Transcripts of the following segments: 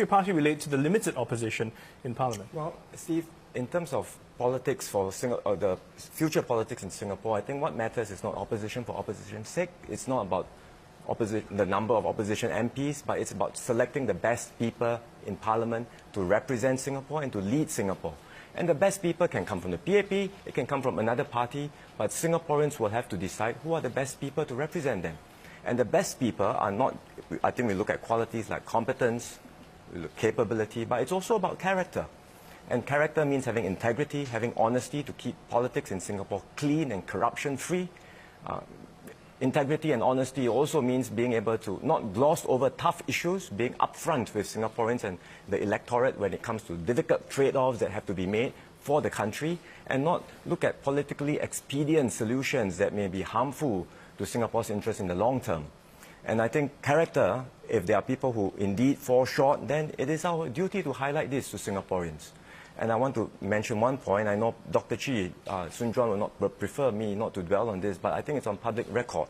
your party relate to the limited opposition in Parliament? Well, Steve, in terms of politics for the future politics in Singapore, I think what matters is not opposition for opposition's sake. It's not about the number of opposition MPs, but it's about selecting the best people in Parliament to represent Singapore and to lead Singapore. And the best people can come from the PAP, it can come from another party, but Singaporeans will have to decide who are the best people to represent them. And the best people are not, I think we look at qualities like competence, capability, but it's also about character. And character means having integrity, having honesty to keep politics in Singapore clean and corruption-free. Integrity and honesty also means being able to not gloss over tough issues, being upfront with Singaporeans and the electorate when it comes to difficult trade-offs that have to be made for the country, and not look at politically expedient solutions that may be harmful to Singapore's interests in the long term. And I think character, if there are people who indeed fall short, then it is our duty to highlight this to Singaporeans. And I want to mention one point. I know Dr. Chi, Sun Juan will not prefer me not to dwell on this, but I think it's on public record.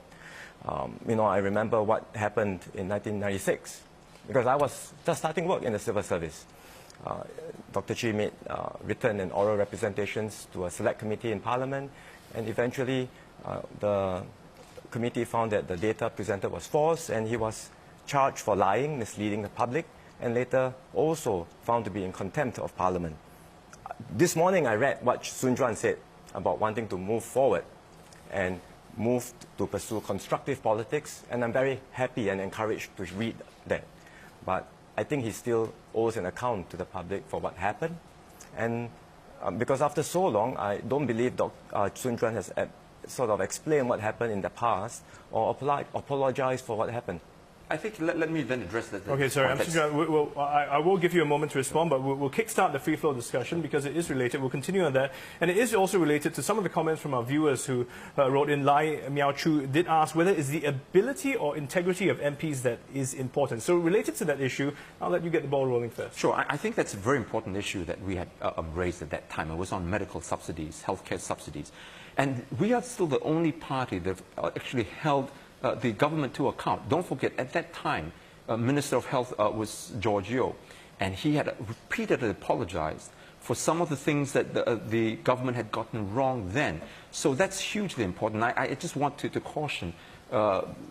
I remember what happened in 1996, because I was just starting work in the civil service. Dr. Chi made written and oral representations to a select committee in Parliament, and eventually the committee found that the data presented was false, and he was charged for lying, misleading the public, and later also found to be in contempt of Parliament. This morning I read what Sun Juan said about wanting to move forward and move to pursue constructive politics, and I'm very happy and encouraged to read that. But I think he still owes an account to the public for what happened. And because after so long, I don't believe Sun Juan has sort of explained what happened in the past or apologized for what happened. I think let me then address that. Okay, sorry, I will give you a moment to respond, but we'll kickstart the free-flow discussion because it is related. We'll continue on that. And it is also related to some of the comments from our viewers who wrote in. Lai Miao Chu did ask whether it's the ability or integrity of MPs that is important. So related to that issue, I'll let you get the ball rolling first. Sure, I think that's a very important issue that we had raised at that time. It was on medical subsidies, healthcare subsidies. And we are still the only party that actually held the government to account. Don't forget, at that time, Minister of Health was George Yeo, and he had repeatedly apologized for some of the things that the government had gotten wrong then. So that's hugely important. I just want to caution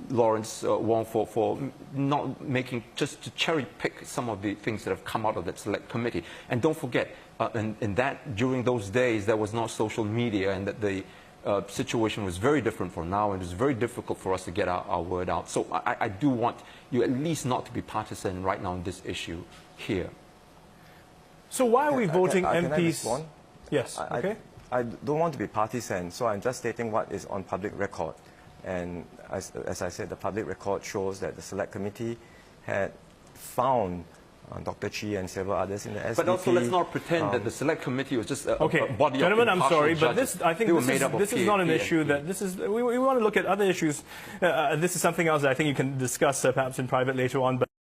Lawrence Wong for not making, just to cherry pick some of the things that have come out of that select committee. And don't forget, in that during those days, there was not social media, and that the situation was very different from now, and it was very difficult for us to get our word out. So I do want you at least not to be partisan right now on this issue here. So why are we voting MPs? Can I respond? Yes, okay. I don't want to be partisan, so I'm just stating what is on public record. And as I said, the public record shows that the Select Committee had found Dr. Chi and several others in the SDP. But also, let's not pretend that the Select Committee was just a body of gentlemen, I'm sorry, but judges. I think this is not an issue that we want to look at other issues. This is something else that I think you can discuss perhaps in private later on. But